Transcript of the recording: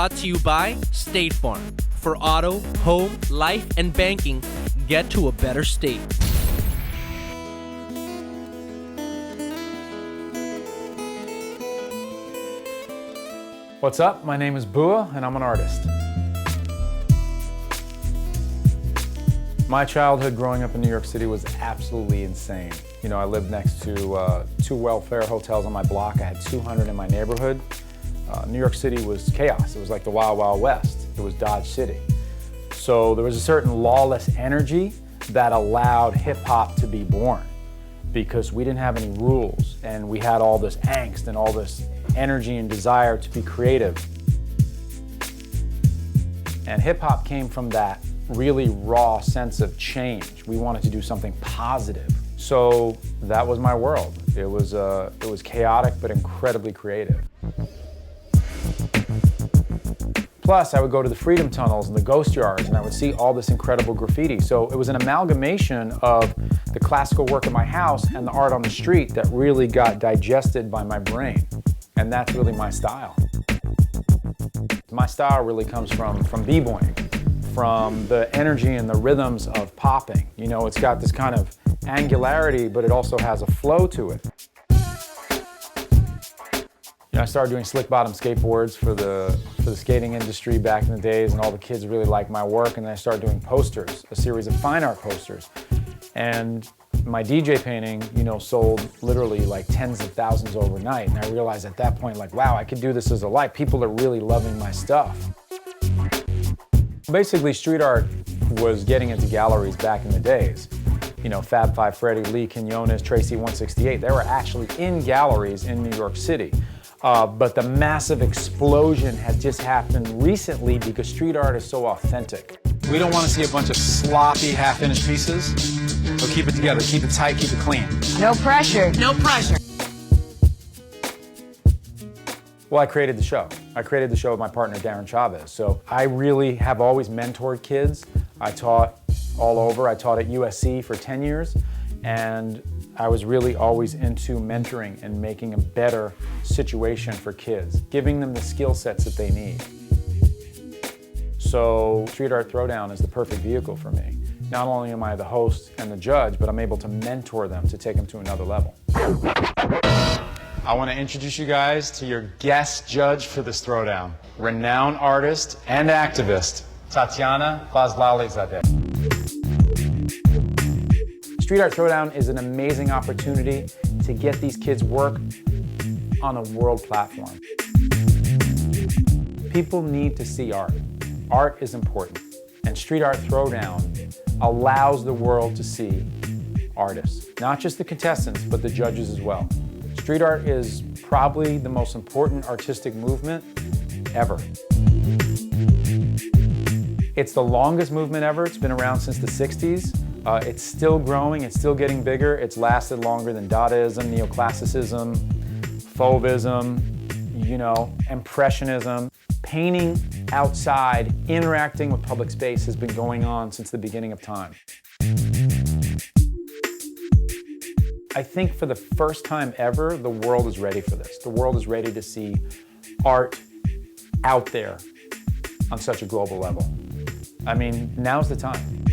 Brought to you by State Farm. For auto, home, life, and banking, get to a better state. What's up? My name is Bua, and I'm an artist. My childhood growing up in New York City was absolutely insane. You know, I lived next to 2 welfare hotels on my block. I had 200 in my neighborhood. New York City was chaos. It was like the Wild Wild West. It was Dodge City. So there was a certain lawless energy that allowed hip hop to be born because we didn't have any rules and we had all this angst and all this energy and desire to be creative. And hip hop came from that really raw sense of change. We wanted to do something positive. So that was my world. It was chaotic but incredibly creative. Plus, I would go to the Freedom Tunnels and the Ghost Yards, and I would see all this incredible graffiti. So it was an amalgamation of the classical work in my house and the art on the street that really got digested by my brain. And that's really my style. My style really comes from b-boying, from the energy and the rhythms of popping. You know, it's got this kind of angularity, but it also has a flow to it. You know, I started doing slick bottom skateboards for the skating industry back in the days, and all the kids really liked my work, and then I started doing posters, a series of fine art posters. And my DJ painting, you know, sold literally like tens of thousands overnight, and I realized at that point, like, wow, I could do this as a life. People are really loving my stuff. Basically, street art was getting into galleries back in the days. You know, Fab Five Freddy, Lee Quinones, Tracy 168, they were actually in galleries in New York City. But the massive explosion had just happened recently because street art is so authentic. We don't want to see a bunch of sloppy, half-finished pieces. So keep it together, keep it tight, keep it clean. No pressure. No pressure. Well, I created the show. I created the show with my partner, Darren Chavez. So I really have always mentored kids. I taught all over. I taught at USC for 10 years. And I was really always into mentoring and making a better situation for kids, giving them the skill sets that they need. So Street Art Throwdown is the perfect vehicle for me. Not only am I the host and the judge, but I'm able to mentor them to take them to another level. I want to introduce you guys to your guest judge for this throwdown, renowned artist and activist, Tatiana Vazlalezadeh. Street Art Throwdown is an amazing opportunity to get these kids' work on a world platform. People need to see art. Art is important. And Street Art Throwdown allows the world to see artists. Not just the contestants, but the judges as well. Street art is probably the most important artistic movement ever. It's the longest movement ever. It's been around since the 60s. It's still growing, it's still getting bigger. It's lasted longer than Dadaism, Neoclassicism, Fauvism, you know, Impressionism. Painting outside, interacting with public space has been going on since the beginning of time. I think for the first time ever, the world is ready for this. The world is ready to see art out there on such a global level. I mean, now's the time.